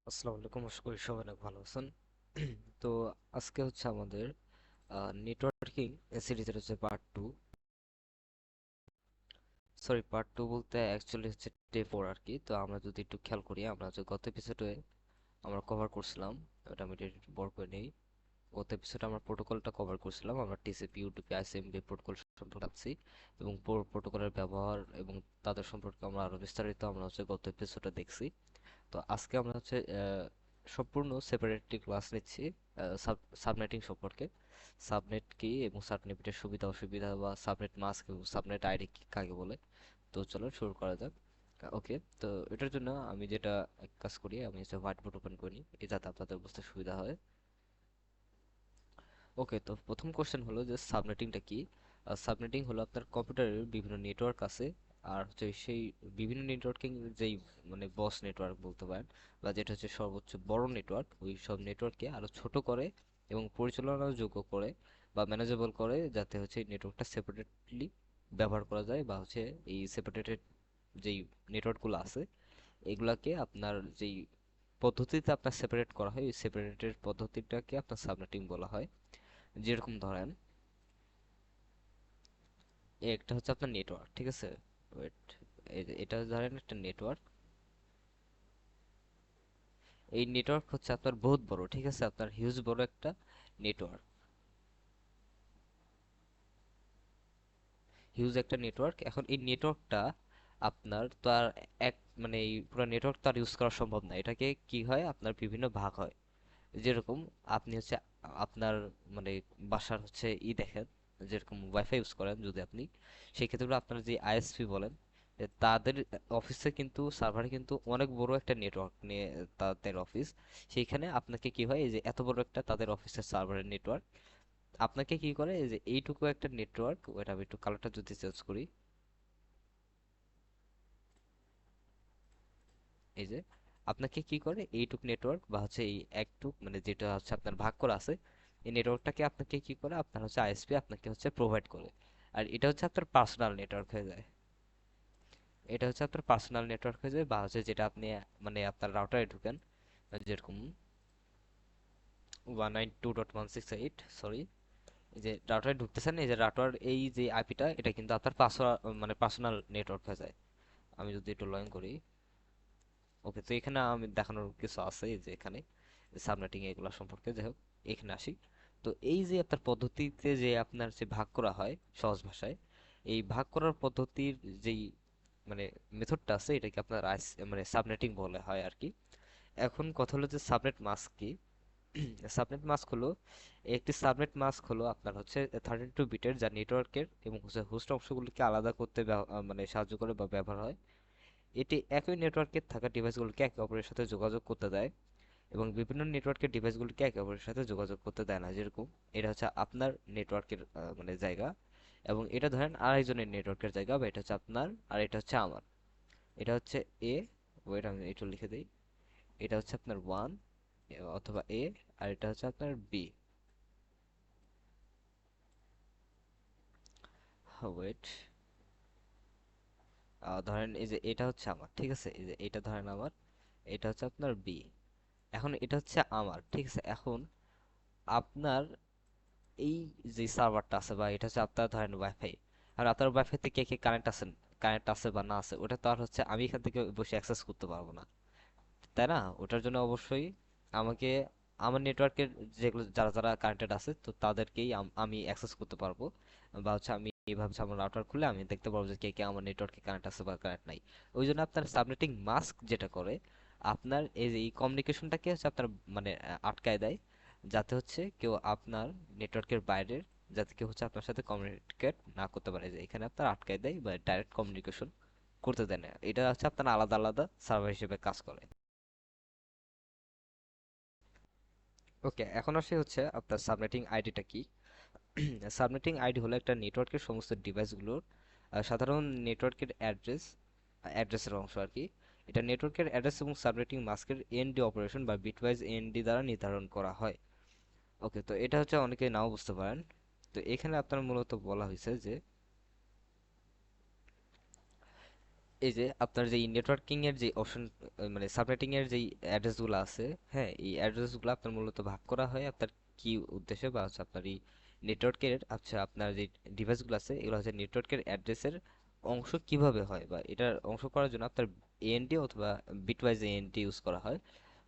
আসসালামু আলাইকুম, আশা করি সবাই অনেক ভালো আছেন। তো আজকে হচ্ছে আমাদের নেটওয়ার্কিং সিরিজের হচ্ছে পার্ট 2। সরি, পার্ট 2 বলতে অ্যাকচুয়ালি হচ্ছে ডে 4 আর কি। তো আমরা যদি একটু খেয়াল করি, আমরা হচ্ছে গত এপিসোডে আমরা কভার করছিলাম, ওটা আমি বড় করে নেই। গত এপিসোডে আমরা প্রোটোকলটা কভার করছিলাম, আমরা টিসিপি ইউটিপি আইসিএমপি প্রোটোকল সম্পর্কে জানছি এবং প্রোটোকলের ব্যবহার এবং তাদের সম্পর্কে আমরা আরো বিস্তারিত আমরা হচ্ছে গত এপিসোডে দেখছি। তো আজকে আমরা হচ্ছে সম্পূর্ণ সেপারেট ক্লাস নিচ্ছি সাবনেটিং সম্পর্কে। সাবনেট কি এবং সাবনেটের সুবিধা অসুবিধা, বা সাবনেট মাস্ক এবং সাবনেট আইডি কাকে বলে। তো চলো শুরু করা যাক। ওকে, তো এটার জন্য আমি যেটা এক কাজ করি, আমি হচ্ছে হোয়াইট বোর্ড ওপেন করি এই যাতে আপনাদের বুঝতে সুবিধা হয়। ওকে, তো প্রথম কোশ্চেন হলো যে সাবনেটিংটা কি। সাবনেটিং হলো আপনার কম্পিউটারের বিভিন্ন নেটওয়ার্ক আছে, আর হচ্ছে সেই বিভিন্ন নেটওয়ার্কিং যেই মানে বস নেটওয়ার্ক বলতে পারেন, বা যেটা হচ্ছে সর্বোচ্চ বড় নেটওয়ার্ক, ওই সব নেটওয়ার্ককে আরো ছোট করে এবং পরিচালনাযোগ্য করে বা ম্যানেজেবল করে, যাতে হচ্ছে নেটওয়ার্কটা সেপারেটলি ব্যবহার করা যায়, বা হচ্ছে এই সেপারেটেড যেই নেটওয়ার্কগুলো আছে এগুলাকে আপনার যেই পদ্ধতিতে আপনার সেপারেট করা হয়, ওই সেপারেটেড পদ্ধতিটাকে আপনার সাবনেটিং বলা হয়। যেরকম ধরেন, একটা হচ্ছে আপনার নেটওয়ার্ক, ঠিক আছে। ওয়েট, এটা ধরেন একটা নেটওয়ার্ক। এই নেটওয়ার্ক হচ্ছে আপনার বহুত বড়, ঠিক আছে, আপনার হিউজ বড় একটা নেটওয়ার্ক, হিউজ একটা নেটওয়ার্ক। এখন এই নেটওয়ার্কটা আপনার তো আর এক মানে এই পুরো নেটওয়ার্ক তো আর ইউজ করা সম্ভব না। এটাকে কি হয়, আপনার বিভিন্ন ভাগ হয়। যেরকম আপনি হচ্ছে আপনার মানে বাসার হচ্ছে দেখেন, যেরকম ওয়াইফাই ইউজ করেন যদি আপনি, সেই ক্ষেত্রে আপনার যে আইএসপি বলেন, তাদের অফিসে কিন্তু সার্ভারে কিন্তু অনেক বড় একটা নেটওয়ার্ক নিয়ে তাদের অফিস। সেইখানে আপনাকে কি হয়, এই যে এত বড় একটা তাদের অফিসের সার্ভারের নেটওয়ার্ক, আপনাকে কি করে, এই যে এইটুকু একটা নেটওয়ার্ক, ওটা আমি একটু কালারটা যদি চেঞ্জ করি, এই যে আপনাকে কি করে এইটুক নেটওয়ার্ক বা হচ্ছে এই একটুক মানে যেটা হচ্ছে আপনার ভাগ করা আছে, এই নেটওয়ার্কটাকে আপনাকে কি করে, আপনার হচ্ছে আইএসপি আপনাকে হচ্ছে প্রোভাইড করে। আর এটা হচ্ছে আপনার পার্সোনাল নেটওয়ার্ক হয়ে যায়। এটা হচ্ছে আপনার পার্সোনাল নেটওয়ার্ক হয়ে যায়, বা হচ্ছে যেটা আপনি মানে আপনার রাউটারে ঢুকেন, যেরকম 192.168, সরি, এই যে রাউটারে ঢুকতেছেন, এই যে রাউটার এই যে আইপিটা, এটা কিন্তু আপনার পার্সোনাল মানে পার্সোনাল নেটওয়ার্ক হয়ে যায়। আমি যদি একটু লগ ইন করি, ওকে, তো এখানে আমি দেখানোর কিছু আছে, এই যে এখানে সাবনেটিং এগুলো সম্পর্কে, যাই হোক এখানে আসি। তো এই যে আপনার পদ্ধতিতে যে আপনার যে ভাগ করা হয় সহজ ভাষায়, এই ভাগ করার পদ্ধতির যেই মানে মেথডটা আছে, এটাকে আপনার মানে সাবনেটিং বলা হয় আর কি। এখন কথা হলো যে সাবনেট মাস্ক কি। সাবনেট মাস্ক হলো, একটি সাবনেট মাস্ক হলো আপনার হচ্ছে 32 বিটের, যা নেটওয়ার্কের এবং হোস্ট অংশগুলোকে আলাদা করতে মানে সাহায্য করে বা ব্যবহার হয়। এটি একই নেটওয়ার্কে থাকা ডিভাইসগুলোকে একে অপরের সাথে যোগাযোগ করতে দেয় এবং বিভিন্ন নেটওয়ার্কের ডিভাইসগুলোকে একে অপরের সাথে যোগাযোগ করতে দেয় না। যেরকম এটা হচ্ছে আপনার নেটওয়ার্কের মানে জায়গা, এবং এটা ধরেন আরেকজনের নেটওয়ার্কের জায়গা, বা এটা হচ্ছে আপনার আর এটা হচ্ছে আমার। এটা হচ্ছে এ, ওয়েট আমি একটু লিখে দিই, এটা হচ্ছে আপনার 1 অথবা এ, আর এটা হচ্ছে আপনার বি। ওয়েট, ধরেন এই যে এটা হচ্ছে আমার, ঠিক আছে, এই যে এটা ধরেন আমার, এটা হচ্ছে আপনার বি। এখন এটা হচ্ছে আমার, ঠিক আছে। এখন আপনার এই যে সার্ভারটা আছে, বা এটা হচ্ছে আপনার ধরেন ওয়াইফাই, আর আপনার ওয়াইফাই থেকে কে কে কানেক্ট আছে বা না আছে, ওটা তো আর হচ্ছে আমি এখান থেকে বসে অ্যাক্সেস করতে পারবো না, তাই না? ওটার জন্য অবশ্যই আমাকে আমার নেটওয়ার্কের যেগুলো যারা যারা কানেক্টেড আছে, তো তাদেরকেই আমি অ্যাক্সেস করতে পারবো, বা হচ্ছে আমি এইভাবে হচ্ছে আমার রাউটার খুলে আমি দেখতে পারবো যে কে কে আমার নেটওয়ার্কে কানেক্ট আছে বা কানেক্ট নাই। ওই জন্য আপনার সাবনেটিং মাস্ক যেটা করে, আপনার এই যে এই কমিউনিকেশনটাকে হচ্ছে আপনার মানে আটকায় দেয়, যাতে হচ্ছে কেউ আপনার নেটওয়ার্কের বাইরের, যাতে কেউ হচ্ছে আপনার সাথে কমিউনিকেট না করতে পারে। যে এখানে আপনার আটকায় দেয় বা ডাইরেক্ট কমিউনিকেশন করতে দেয় না। এটা হচ্ছে আপনার আলাদা আলাদা সার্ভার হিসেবে কাজ করে। ওকে, এখন আসে হচ্ছে আপনার সাবনেটিং আইডিটা কি। সাবনেটিং আইডি হলো একটা নেটওয়ার্কের সমস্ত ডিভাইসগুলোর সাধারণ নেটওয়ার্কের অ্যাড্রেসের অংশ আর কি। এটা নেটওয়ার্কের অ্যাড্রেস এবং সাবনেটিং মাস্কের এএনডি অপারেশন বা বিটওয়াইজ এএনডি দ্বারা নির্ধারণ করা হয়। ওকে, তো এটা হচ্ছে অনেকে নাও বুঝতে পারেন। তো এখানে আপনার মূলত বলা হয়েছে যে এই যে আপনার যে নেটওয়ার্কিং এর যে অপশন, মানে সাবনেটিং এর যে অ্যাড্রেস গুলো আছে, হ্যাঁ, এই অ্যাড্রেস গুলো আপনার মূলত ভাগ করা হয় আপনার কি উদ্দেশ্যে, বা হচ্ছে আপনার এই নেটওয়ার্কের, আচ্ছা আপনার যে ডিভাইস গুলো আছে এগুলো হচ্ছে নেটওয়ার্কের অ্যাড্রেসের অংশ কিভাবে হয়, বা এটার অংশ করার জন্য আপনার এএনডি অথবা বিটওয়াইজ এএনডি ইউজ করা হয়।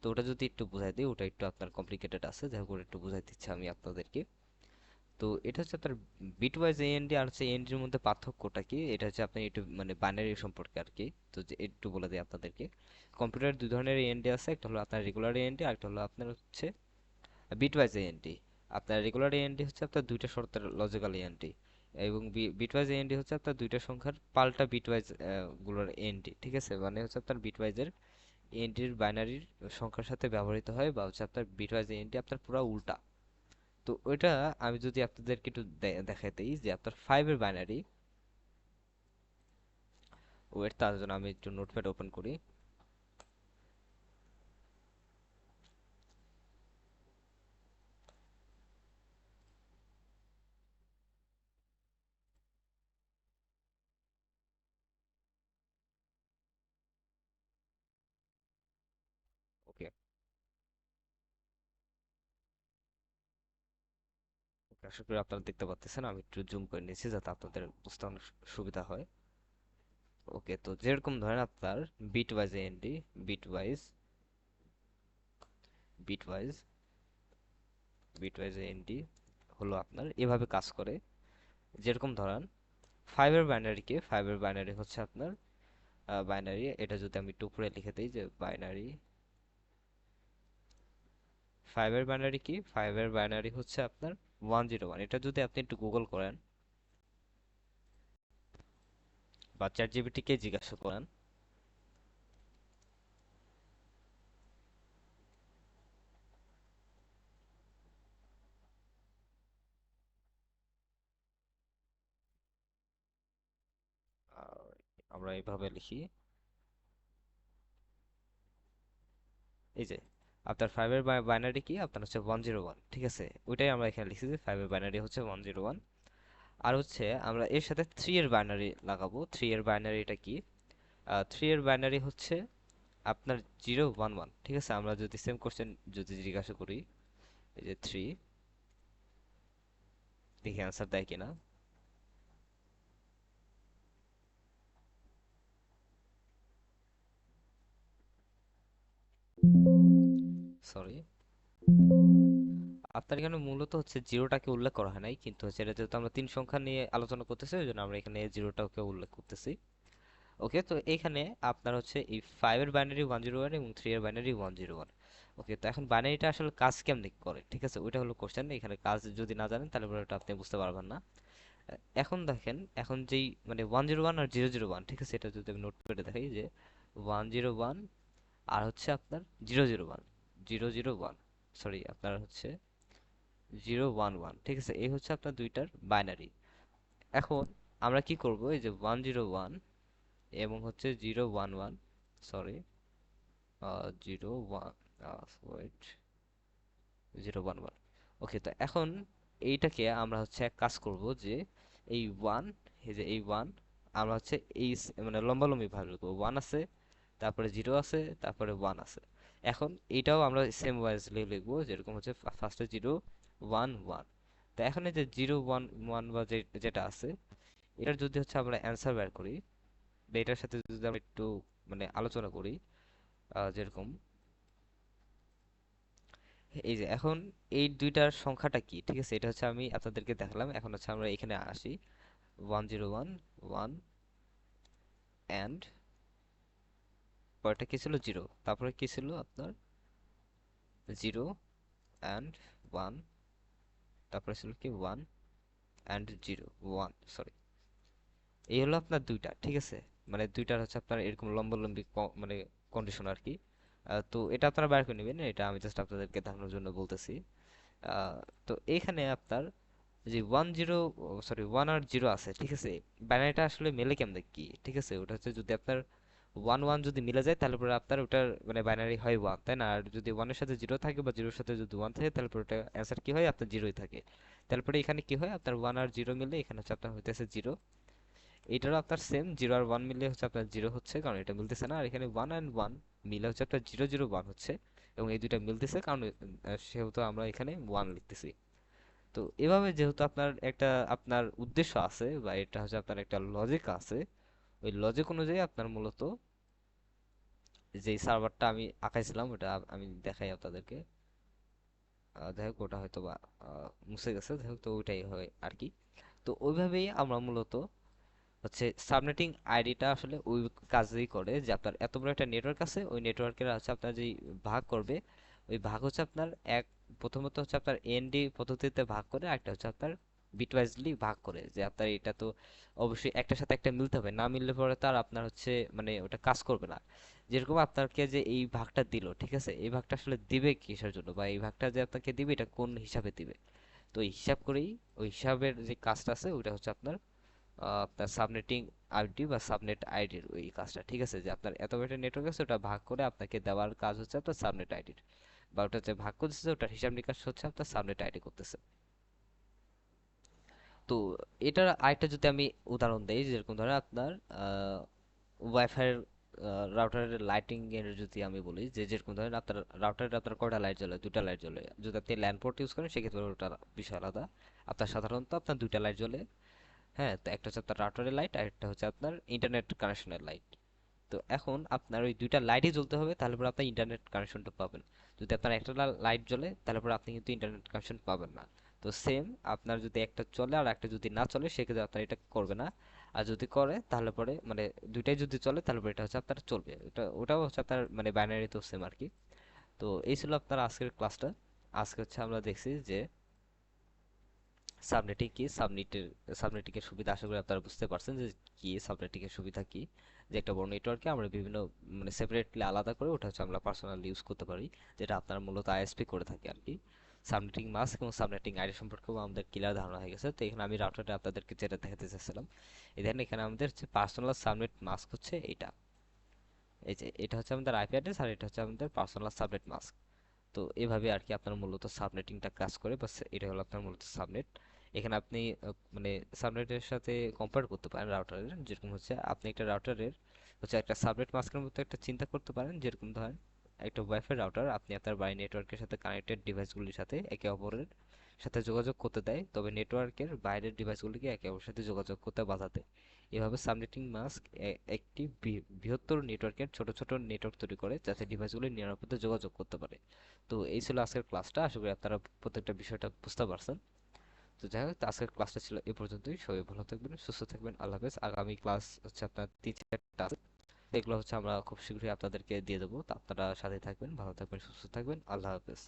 তো ওটা যদি একটু বুঝাই দিই, ওটা একটু আপনার কমপ্লিকেটেড আছে, যাই হোক ওটা একটু বুঝাই দিচ্ছি আমি আপনাদেরকে। তো এটা হচ্ছে আপনার বিটওয়াইজ এএনডি আর হচ্ছে এএনডির মধ্যে পার্থক্যটা কি, এটা হচ্ছে আপনি একটু মানে বাইনারি সম্পর্কে আর কি। তো যে একটু বলে দিই আপনাদেরকে, কম্পিউটার দুই ধরনের এএনডি আছে, একটা হলো আপনার রেগুলার এএনডি আর একটা হলো আপনার হচ্ছে বিটওয়াইজ এএনডি। আপনার রেগুলার এএনডি হচ্ছে আপনার দুইটা শর্তের লজিক্যাল এএনডি, এবং বিটওয়াইজ এএনডি হচ্ছে আপনার দুইটা সংখ্যার পাল্টা বিটওয়াইজ গুলোর এএনডি, ঠিক আছে, মানে হচ্ছে আপনার বিটওয়াইজের এএনডির বাইনারির সংখ্যার সাথে ব্যবহৃত হয়, বা হচ্ছে আপনার বিটওয়াইজ এএনডি আপনার পুরো উল্টা। তো ওইটা আমি যদি আপনাদেরকে একটু দেখাইতেই যে আপনার ফাইভের বাইনারি, ওয়েট, তার জন্য আমি একটু নোটপ্যাড ওপেন করি। ওকে, আশা করি আপনারা দেখতে পাচ্ছেন, আমি একটু জুম করে নিয়েছি যাতে আপনাদের বুঝতে অনেক সুবিধা হয়। ওকে, তো যেরকম ধরেন আপনার bitwise A N D, bitwise bitwise bitwise A N D হলো আপনার এভাবে কাজ করে। যেরকম ধরেন ফাইভের বাইনারি হচ্ছে আপনার বাইনারি, এটা যদি আমি একটু উপরে লিখে দিই যে বাইনারি, ফাইভের বাইনারি হচ্ছে আপনার 101। এটা যদি আপনি একটু গুগল করেন বা চ্যাট জিপিটি কে জিজ্ঞাসা করেন, আহ, আমরা এইভাবে লিখি, এই যে আপনার ফাইভের বাইনারি কি আপনার হচ্ছে 101, ঠিক আছে, ওইটাই আমরা এখানে লিখছি যে ফাইভের বাইনারি হচ্ছে 101। আর হচ্ছে আমরা এর সাথে থ্রি এর বাইনারি লাগাবো। থ্রি এর বাইনারিটা কি, থ্রি এর বাইনারি হচ্ছে আপনার 011, ঠিক আছে। আমরা যদি সেম কোশ্চেন যদি জিজ্ঞাসা করি, এই যে থ্রি, দেখি অ্যান্সার দেয় কিনা। সরি, আপনার এখানে মূলত হচ্ছে জিরোটাকে উল্লেখ করা হয় নাই, কিন্তু হচ্ছে এটা যেহেতু আমরা তিন সংখ্যা নিয়ে আলোচনা করতেছি, ওই জন্য আমরা এখানে জিরোটাকে উল্লেখ করতেছি। ওকে, তো এখানে আপনার হচ্ছে এই ফাইভ এর বাইনারি 101 এবং থ্রি এর বাইনারি 101। ওকে, তো এখন বাইনারিটা আসলে কাজ কেমনে করে, ঠিক আছে, ওইটা হলো কোশ্চেন। এখানে কাজ যদি না জানেন তাহলে পরে ওটা আপনি বুঝতে পারবেন না। এখন দেখেন, এখন যেই মানে 101 আর 001, ঠিক আছে, এটা যদি আমি নোট করে দেখাই যে 101 আর হচ্ছে আপনার 001, 001, সরি আপনার হচ্ছে 011, ঠিক আছে, এই হচ্ছে আপনার দুইটার বাইনারি। এখন আমরা কি করব, এই যে 101 এবং হচ্ছে 011, সরি 01, ওয়েট, 011। ওকে, তো এখন এইটাকে আমরা হচ্ছে এক কাজ করব যে এই ওয়ান, এই যে এই ওয়ান, আমরা হচ্ছে এই মানে লম্বালম্বি ভাবে লিখবো। ওয়ান আছে, তারপরে জিরো আছে, তারপরে ওয়ান আছে। এখন এইটাও আমরা সেম ওয়াইজলি লিখবো, যেরকম হচ্ছে ফার্স্টে 011। তো এখন এই যে 011 বা যেটা আছে, এটার যদি হচ্ছে আমরা অ্যান্সার বের করি, বা এটার সাথে যদি আমরা একটু মানে আলোচনা করি, যেরকম এই যে এখন এই দুইটার সংখ্যাটা কি, ঠিক আছে, এটা হচ্ছে আমি আপনাদেরকে দেখালাম। এখন হচ্ছে আমরা এখানে আসি, 101, 1 অ্যান্ড পরেরটা কি ছিল, জিরো, তারপরে কি ছিল আপনার 0 অ্যান্ড 1, তারপরে ছিল কি 1 অ্যান্ড 0, 1, সরি। এই হলো আপনার দুইটা, ঠিক আছে, মানে দুইটার হচ্ছে আপনার এরকম লম্বালম্বি মানে কন্ডিশন আর কি। তো এটা আপনারা বের করে নেবেন, এটা আমি জাস্ট আপনাদেরকে দেখানোর জন্য বলতেছি। আহ, তো এইখানে আপনার যে 10, সরি 1 আর 0 আছে, ঠিক আছে, বাইনারিটা আসলে মেলে কেমনে কি, ঠিক আছে, ওটা হচ্ছে যদি আপনার 1 1 যদি মিলে যায় তাহলে পরে আপনার ওটার মানে বাইনারি হয় 1, তাই না? আর যদি ওয়ানের সাথে জিরো থাকে বা জিরোর সাথে যদি ওয়ান থাকে তাহলে পরে ওটা অ্যান্সার কি হয়, আপনার জিরোই থাকে। তারপরে এখানে কি হয়, আপনার ওয়ান আর জিরো মিলে এখানে হচ্ছে আপনার হইতেছে জিরো। এইটারও আপনার সেম, 0 আর 1 মিলে হচ্ছে আপনার 0 হচ্ছে, কারণ এটা মিলতেছে না। আর এখানে 1 and 1 মিলে হচ্ছে আপনার 0 0 1 হচ্ছে, এবং এই দুইটা মিলতেছে কারণ সেহেতু আমরা এখানে 1 লিখতেছি। তো এভাবে যেহেতু আপনার একটা আপনার উদ্দেশ্য আছে, বা এটা হচ্ছে আপনার একটা লজিক আছে, ওই লজিক অনুযায়ী আপনার মূলত যে সার্ভারটা আমি আঁকাইছিলাম ওটা আমি দেখাই আপনাদেরকে। যাই হোক ওটা হয়তো বা মুছে গেছে, যাই হোক তো ওইটাই হয় আর কি। তো ওইভাবেই আমরা মূলত হচ্ছে সাবনেটিং আইডিটা আসলে ওই কাজই করে, যে আপনার এত বড় একটা নেটওয়ার্ক আছে, ওই নেটওয়ার্কের হচ্ছে আপনার যেই ভাগ করবে, ওই ভাগ হচ্ছে আপনার এক, প্রথমত হচ্ছে আপনার এনডি পদ্ধতিতে ভাগ করে, আরেকটা হচ্ছে আপনার বিটওয়াইজলি ভাগ করে, যে আপনার এটা তো অবশ্যই একটার সাথে একটা মিলতে হবে, না মিললে পরে তার আপনার হচ্ছে মানে ওটা কাজ করবে না। যেরকম আপনাকে যে এই ভাগটা দিল, ঠিক আছে, এই ভাগটা আসলে দিবে কিসের জন্য, বা এই ভাগটা যে আপনাকে দিবে এটা কোন হিসাবে দিবে, তো এই হিসাব করেই ওই হিসাবের যে কাজটা আছে ওইটা হচ্ছে আপনার আপনার সাবনেটিং আইডি বা সাবনেট আইডির ওই কাজটা, ঠিক আছে, যে আপনার এত বড় নেটওয়ার্ক আছে ওটা ভাগ করে আপনাকে দেওয়ার কাজ হচ্ছে আপনার সাবনেট আইডির, বা ওটা যে ভাগ করতেছে ওটার হিসাব নিকাশ হচ্ছে আপনার সাবনেট আইডি করতেছে। তো এটার আরেকটা যদি আমি উদাহরণ দেই, যেরকম ধরেন আপনার ওয়াইফাই রাউটারের লাইটিং এর যদি আমি বলি, যে যেরকম ধরেন আপনার রাউটারে আপনার কয়টা লাইট জ্বলে, দুটা লাইট জ্বলে। যদি আপনি ল্যান্ড পোর্ট ইউজ করেন সেক্ষেত্রে ওটা বিষয় আলাদা। আপনার সাধারণত আপনার দুইটা লাইট জ্বলে। হ্যাঁ, তো একটা হচ্ছে আপনার রাউটারের লাইট, আর একটা হচ্ছে আপনার ইন্টারনেট কানেকশনের লাইট। তো এখন আপনার ওই দুইটা লাইটই জ্বলতে হবে, তাহলে পরে আপনি ইন্টারনেট কানেকশনটা পাবেন। যদি আপনার একটা লাইট জ্বলে তাহলে পরে আপনি কিন্তু ইন্টারনেট কানেকশন পাবেন না। তো সেম, আপনার যদি একটা চলে আর একটা যদি না চলে সেক্ষেত্রে আপনার এটা করবে না। আর যদি করে তাহলে পরে মানে দুইটাই যদি চলে তাহলে পরে এটা হচ্ছে আপনার চলবে, ওটাও হচ্ছে আপনার মানে বাইনারি তো সেম আর কি। তো এই ছিল আপনার আজকের ক্লাসটা। আজকে হচ্ছে আমরা দেখছি যে সাবনেটিং কি, সাবনেটিং এর সুবিধা আশা করি আপনারা বুঝতে পারছেন যে কি সাবনেটিং এর সুবিধা কি। যে একটা বড় নেটওয়ার্কে আমরা বিভিন্ন মানে সেপারেটলি আলাদা করে ওটা হচ্ছে আমরা পার্সোনালি ইউজ করতে পারি, যেটা আপনার মূলত আইএসপি করে থাকে আর কি। সাবনেটিং মাস্ক এবং সাবনেটিং আইডি সম্পর্কেও আমাদের ক্লিয়ার ধারণা হয়ে গেছে। তো এখানে আমি রাউটারটা আপনাদেরকে যেটা দেখাতে চাচ্ছিলাম, এই দেখেন এখানে আমাদের হচ্ছে পার্সোনাল সাবনেট মাস্ক হচ্ছে এইটা। এই যে এটা হচ্ছে আমাদের আইপি অ্যাড্রেস, আর এটা হচ্ছে আমাদের পার্সোনাল সাবনেট মাস্ক। তো এভাবে আর কি আপনার মূলত সাবনেটিংটা কাজ করে, বাস এটা হলো আপনার মূলত সাবনেট। এখানে আপনি মানে সাবনেটের সাথে কম্পেয়ার করতে পারেন রাউটারের, যেরকম হচ্ছে আপনি একটা রাউটারের হচ্ছে একটা সাবনেট মাস্কের মতো একটা চিন্তা করতে পারেন। যেরকম ধরেন একটা ওয়াইফাই রাউটার আপনি আপনার বাড়ি নেটওয়ার্কের সাথে কানেক্টেড ডিভাইসগুলির সাথে একে অপরের সাথে যোগাযোগ করতে দেয়, তবে নেটওয়ার্কের বাইরের ডিভাইসগুলিকে একে অপরের সাথে যোগাযোগ করতে বাধা দেয়। এভাবে সাবনেটিং মাস্ক একটি বৃহত্তর নেটওয়ার্কের ছোট ছোট নেটওয়ার্ক তৈরি করে, যাতে ডিভাইসগুলি নিরাপদে যোগাযোগ করতে পারে। তো এই ছিল আজকের ক্লাসটা, আশা করি আপনারা প্রত্যেকটা বিষয়টা বুঝতে পারছেন। তো যাই হোক, তো আজকের ক্লাসটা ছিল এ পর্যন্তই। সবাই ভালো থাকবেন, সুস্থ থাকবেন, আল্লাহ হাফেজ। আগামী ক্লাস হচ্ছে আপনার 3-4টা আছে, এগুলো হচ্ছে আমরা খুব শীঘ্রই আপনাদেরকে দিয়ে দেবো। তো আপনারা সাথে থাকবেন, ভালো থাকবেন, সুস্থ থাকবেন, আল্লাহ হাফেজ।